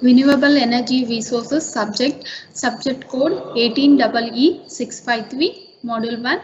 Renewable energy resources subject code 18EE653 module 1.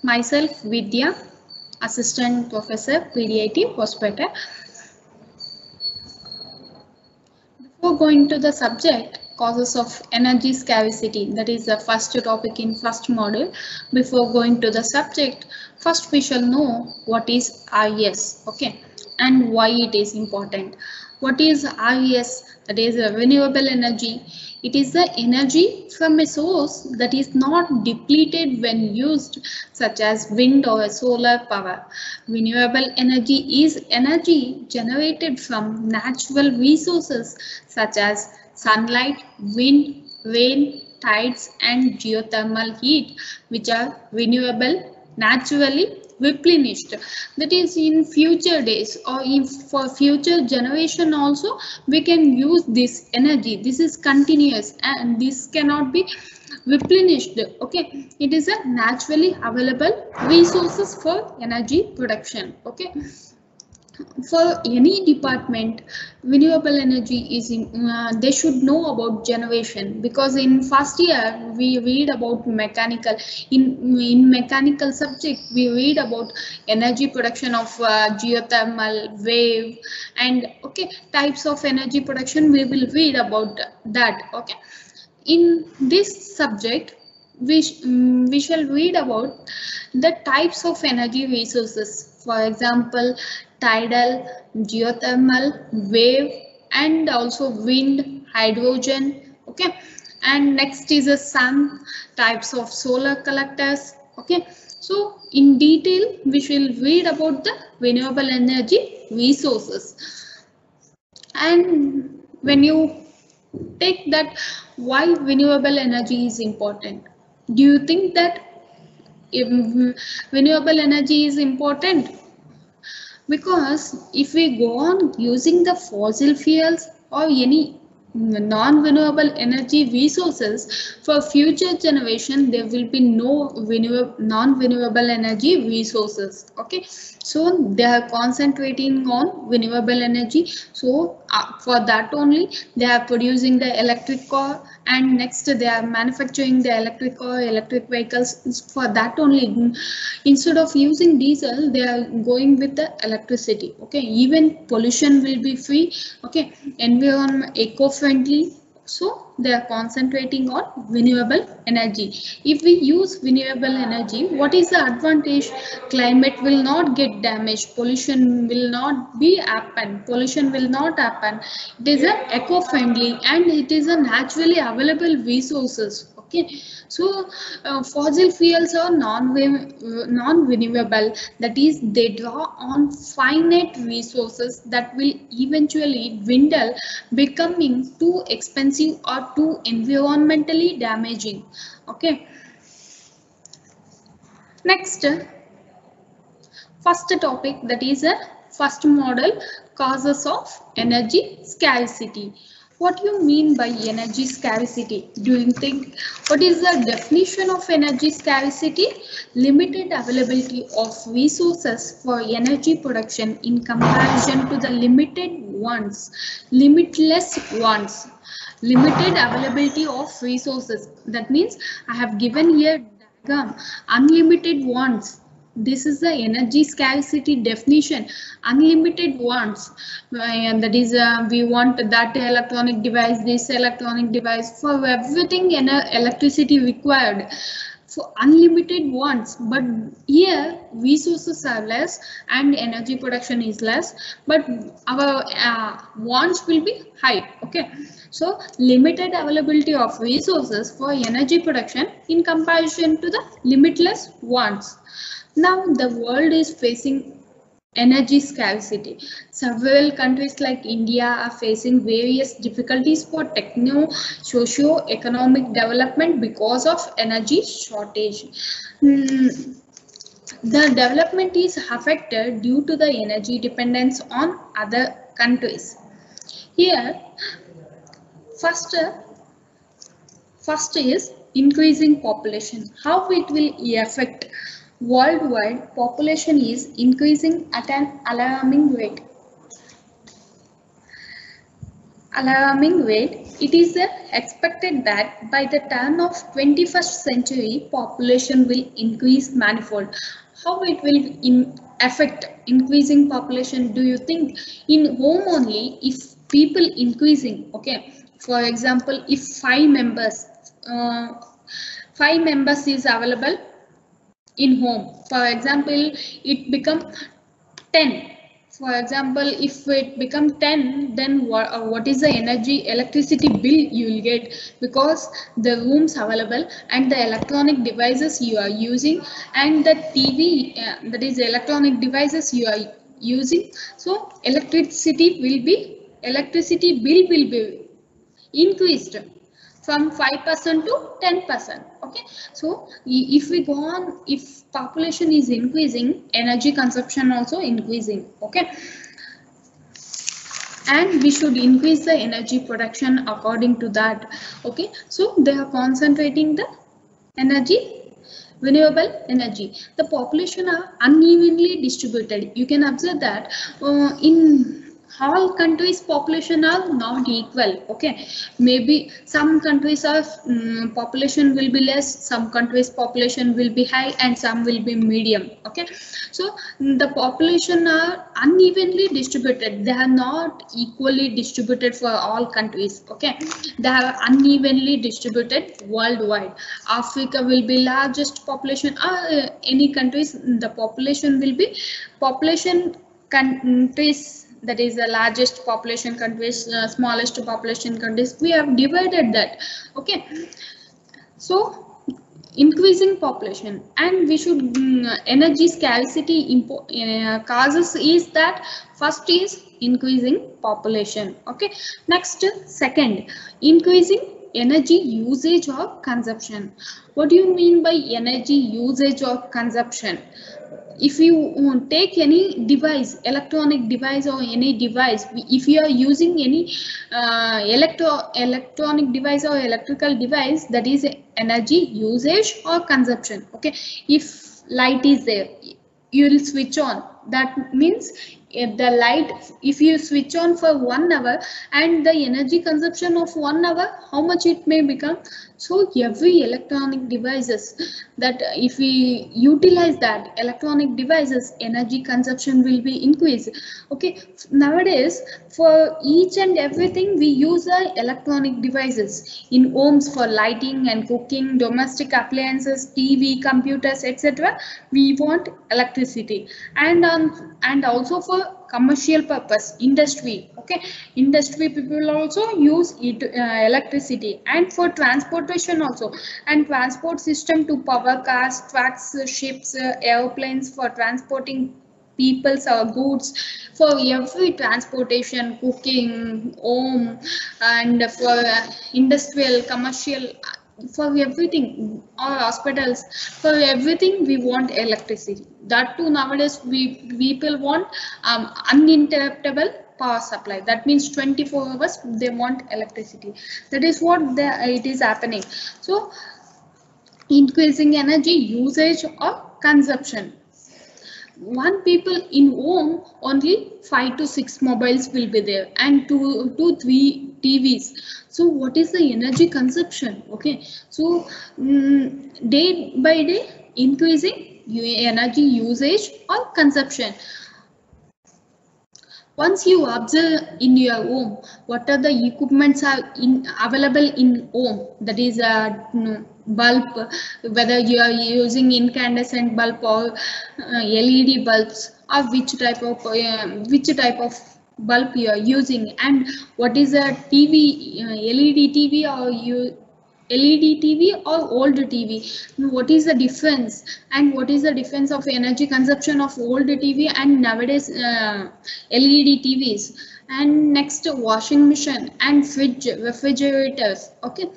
Myself Vidya, assistant professor PDIT Hospeta. Before going to the subject causes of energy scarcity, that is the first topic in first module. Before going to the subject, first we shall know what is RES, okay, and why it is important. What is RES? That is a renewable energy. It is the energy from a source that is not depleted when used, such as wind or solar power. Renewable energy is energy generated from natural resources such as sunlight, wind, rain, tides, and geothermal heat, which are renewable, naturally replenished. That is, in future days or in for future generation also we can use this energy. This is continuous and this cannot be replenished. Okay, it is a naturally available resources for energy production. Okay, for any department, renewable energy is they should know about generation, because in first year we read about mechanical. In mechanical subject we read about energy production of geothermal, wave, and okay, types of energy production we will read about that. Okay, in this subject we shall read about the types of energy resources. For example, tidal, geothermal, wave, and also wind, hydrogen. Okay, and next is the sun, types of solar collectors. Okay, so in detail we shall read about the renewable energy resources. And when you take that, why renewable energy is important, do you think that renewable energy is important? Because if we go on using the fossil fuels or any non-renewable energy resources, for future generation there will be no non-renewable energy resources. Okay, so they are concentrating on renewable energy. So for that only they are producing the electric car, and next they are manufacturing the electric car, electric vehicles. For that only, instead of using diesel they are going with the electricity. Okay, even pollution will be free. Okay, environment eco-friendly, so they are concentrating on renewable energy. If we use renewable energy, what is the advantage? Climate will not get damaged, pollution will not be happen, pollution will not happen. It is a eco-friendly and it is a naturally available resources. Okay, so fossil fuels are non-renewable, that is they draw on finite resources that will eventually dwindle, becoming too expensive or too environmentally damaging. Okay, next first topic, that is a first model, causes of energy scarcity. What do you mean by energy scarcity? Do you think, what is the definition of energy scarcity? Limited availability of resources for energy production in comparison to the limited ones, limitless ones. Limited availability of resources, that means I have given here diagram, unlimited wants. This is the energy scarcity definition, unlimited wants. And that is we want that electronic device, this electronic device, for everything electricity required, for unlimited wants. But here resources are less and energy production is less, but our wants will be high. Okay, so limited availability of resources for energy production in comparison to the limitless wants. Now the world is facing energy scarcity. Several countries like India are facing various difficulties for socio-economic development because of energy shortage. The development is affected due to the energy dependence on other countries. Here, first is increasing population. How it will affect? Worldwide population is increasing at an alarming rate. alarming rate, it is expected that by the turn of 21st century, population will increase manifold. How it will affect increasing population? Do you think in home only? If people increasing, okay. For example, if uh, 5 members is available in home. For example, it become 10. For example, if it become 10, then what is the electricity bill you will get, because the rooms available and the electronic devices you are using and the TV, that is electronic devices you are using. So electricity bill will be increased from 5% to 10%. Okay, so if we go on, if population is increasing, energy consumption also increasing. Okay, and we should increase the energy production according to that. Okay, so they are concentrating the energy, renewable energy. The population are unevenly distributed. You can observe that in all countries population are not equal. Okay, maybe some countries are population will be less, some countries population will be high, and some will be medium. Okay, so the population are unevenly distributed. They are not equally distributed for all countries. Okay, they are unevenly distributed worldwide. Africa will be largest population, any countries, the population will be population countries, that is the largest population countries, smallest population countries, we have divided that. Okay, so increasing population, and we should energy scarcity causes is that first is increasing population. Okay, next, second, increasing energy usage or consumption. What do you mean by energy usage or consumption? If you take any device, electronic device or any device, if you are using any electronic device or electrical device, that is energy usage or consumption. Okay, if light is there, you will switch on. That means the light, if you switch on for 1 hour, and the energy consumption of 1 hour, how much it may become? So every electronic devices, that if we utilize that electronic devices, energy consumption will be increased. Okay, nowadays for each and everything we use electronic devices in homes for lighting and cooking, domestic appliances, TV, computers, etc. We want electricity, and also for commercial purpose, industry. Okay, industry people also use it, electricity, and for transportation also, and transport system to power cars, trucks, ships, airplanes for transporting peoples or goods. For every transportation, cooking, home, and for industrial, commercial, for everything, or hospitals, for everything we want electricity. That too, nowadays we people want uninterruptible power supply. That means 24 hours they want electricity. That is what it is happening. So increasing energy usage or consumption. One people in home, only 5 to 6 mobiles will be there, and 2 to 3 TVs. So what is the energy consumption? Okay, so day by day increasing energy usage or consumption. Once you observe in your home, what are the equipments are available in home, that is a bulb, whether you are using incandescent bulb or LED bulbs, or which type of bulb you are using, and what is a TV, LED TV, or you LED TV or old TV. What is the difference, and what is the difference of energy consumption of old TV and nowadays LED TVs? And next, washing machine and fridge, refrigerators. Okay,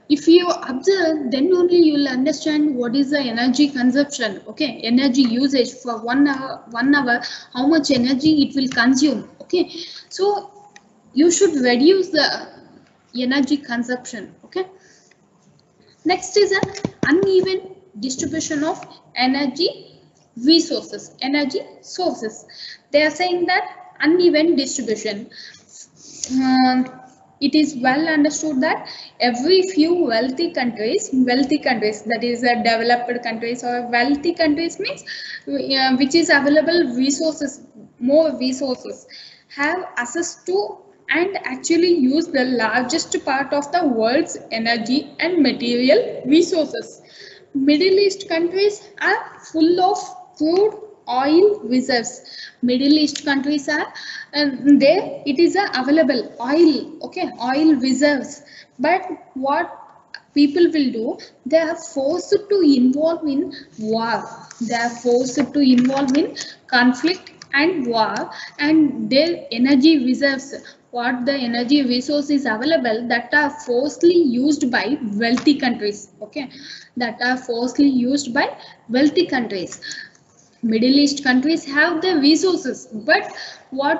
if you observe, then only you will understand what is the energy consumption. Okay, energy usage for 1 hour, how much energy it will consume. Okay, so you should reduce the energy consumption. Okay, next is an uneven distribution of energy resources, energy sources. They are saying that uneven distribution. it is well understood that every few wealthy countries, that is developed countries or wealthy countries means which is available resources, more resources, have access to and actually use the largest part of the world's energy and material resources. Middle East countries are full of crude oil reserves. Middle East countries are there it is available oil, okay, oil reserves. But what people will do, they are forced to involve in war. They are forced to involve in conflict and war, and their energy reserves, what the energy resource is available, that are forcibly used by wealthy countries, okay, that are forcibly used by wealthy countries. Middle East countries have the resources, but what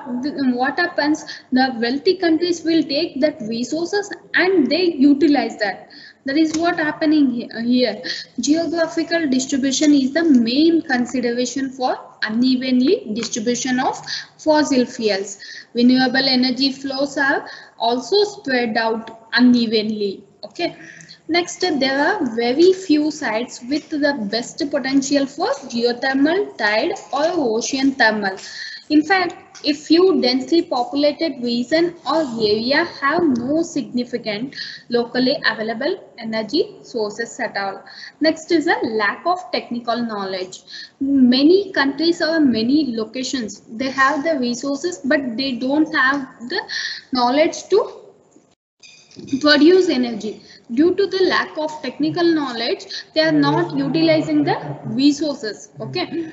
happens? The wealthy countries will take that resources and they utilize that. That is what happening here. Geographical distribution is the main consideration for unevenly distribution of fossil fuels. Renewable energy flows are also spread out unevenly. Okay. Next, there are very few sites with the best potential for geothermal, tide or ocean thermal. In fact, a few densely populated region or area have no significant locally available energy sources at all. Next is a lack of technical knowledge. Many countries or many locations, they have the resources but they don't have the knowledge to produce energy. Due to the lack of technical knowledge, they are not utilizing the resources. Okay,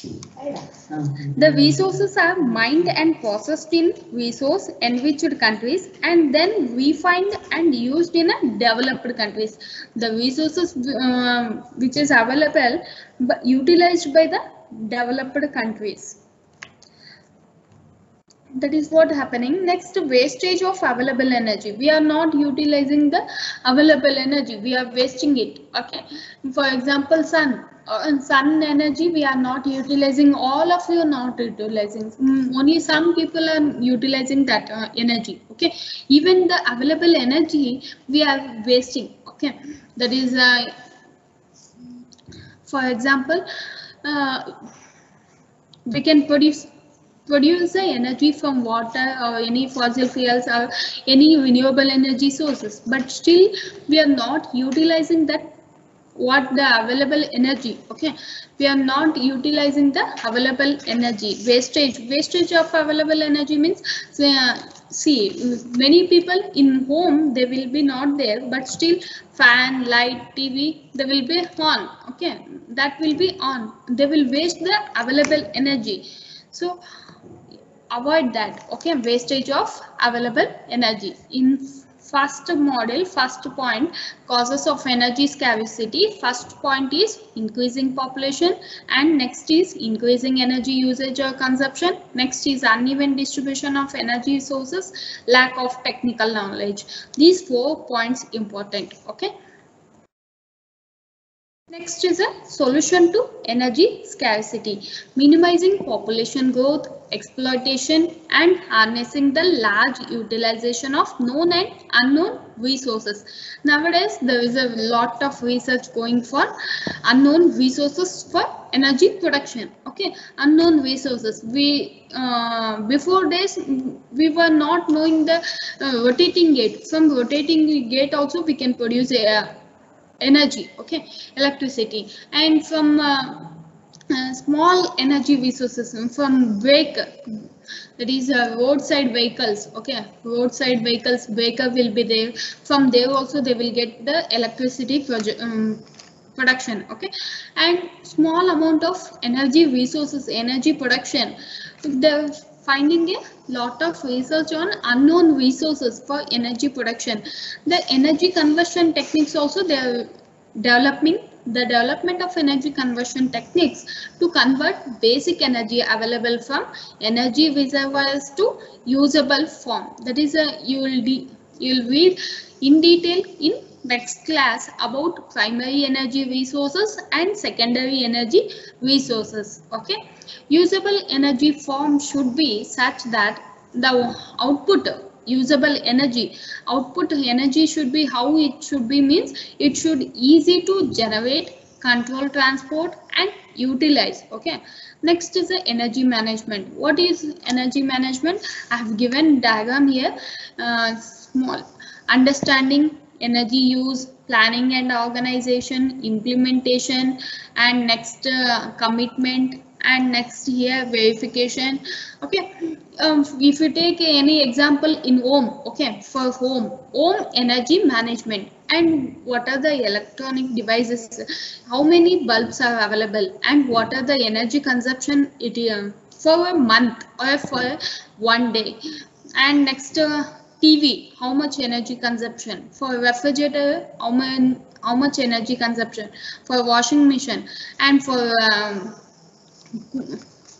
the resources are mined and processed in resource enriched countries and then refined and used in a developed countries. The resources which is available but utilized by the developed countries. That is what happening. Next, wastage of available energy. We are not utilizing the available energy, we are wasting it. Okay, for example, sun energy, we are not utilizing, all of you are not utilizing, only some people are utilizing that energy. Okay, even the available energy we are wasting. Okay, that is for example, we can produce the energy from water or any fossil fuels or any renewable energy sources, but still we are not utilizing that, what the available energy. Okay, we are not utilizing the available energy. Wastage of available energy means, see, many people in home, they will be not there, but still fan, light, TV, they will be on. Okay, that will be on, they will waste the available energy. So avoid that. Okay, wastage of available energy. In first model, first point, causes of energy scarcity, first point is increasing population, and next is increasing energy usage or consumption, next is uneven distribution of energy sources, lack of technical knowledge. These 4 points important. Okay, next is a solution to energy scarcity, minimizing population growth, exploitation, and harnessing the large utilization of known and unknown resources. Nowadays, there is a lot of research going for unknown resources for energy production. Okay, unknown resources. We before days we were not knowing the rotating gate. From rotating gate also we can produce energy. Okay, electricity, and from small energy resources, from brake, that is roadside vehicles. Okay, roadside vehicles, breaker will be there, from there also they will get the electricity production. Okay, and small amount of energy resources, energy production, they're finding a lot of research on unknown resources for energy production. The energy conversion techniques also, they are developing, the development of energy conversion techniques to convert basic energy available from energy reservoirs to usable form. That is a, you'll read in detail in next class about primary energy resources and secondary energy resources. Okay, usable energy form should be such that the output usable energy. Output energy should be how it should be means it should easy to generate, control, transport and utilize. Okay, next is the energy management. What is energy management? I have given diagram here, small. Understanding energy use, planning and organization, implementation, and next commitment, and next here verification. Okay, if you take any example in home, okay, for home energy management, and what are the electronic devices, how many bulbs are available, and what are the energy consumption it for a month or for one day. And next TV, how much energy consumption, for refrigerator, how much energy consumption, for washing machine, and for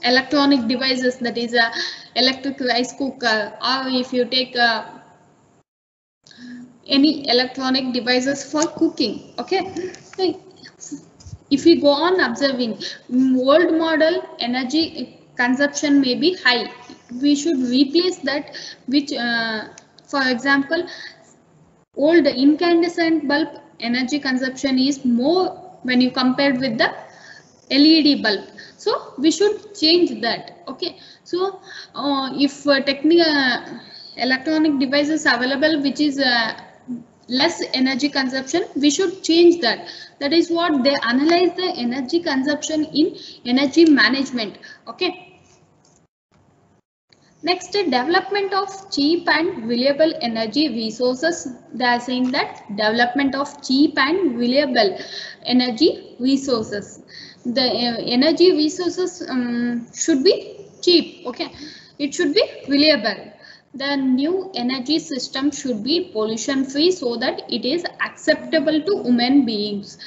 electronic devices, that is a electric rice cooker, or if you take any electronic devices for cooking. Okay, if we go on observing, old model energy consumption may be high, we should replace that, which for example, old incandescent bulb energy consumption is more when you compare with the LED bulb, so we should change that. Okay, so if electronic devices available which is less energy consumption, we should change that. That is what they analyze the energy consumption in energy management. Okay, next, development of cheap and reliable energy resources. They are saying that development of cheap and reliable energy resources. The energy resources should be cheap. Okay, it should be reliable. The new energy system should be pollution free so that it is acceptable to human beings.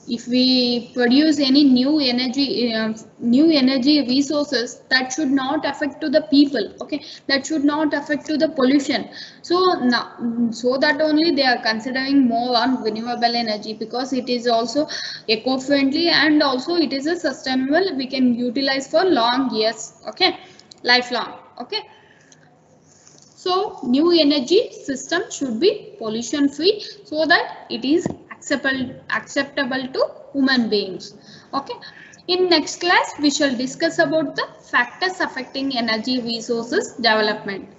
If we produce any new energy resources, that should not affect to the people. Okay, that should not affect to the pollution. So now, so that only they are considering more on renewable energy, because it is also eco-friendly and also it is a sustainable, we can utilize for long years. Okay, lifelong. Okay, so new energy system should be pollution free so that it is acceptable to human beings. Okay, in next class we shall discuss about the factors affecting energy resources development.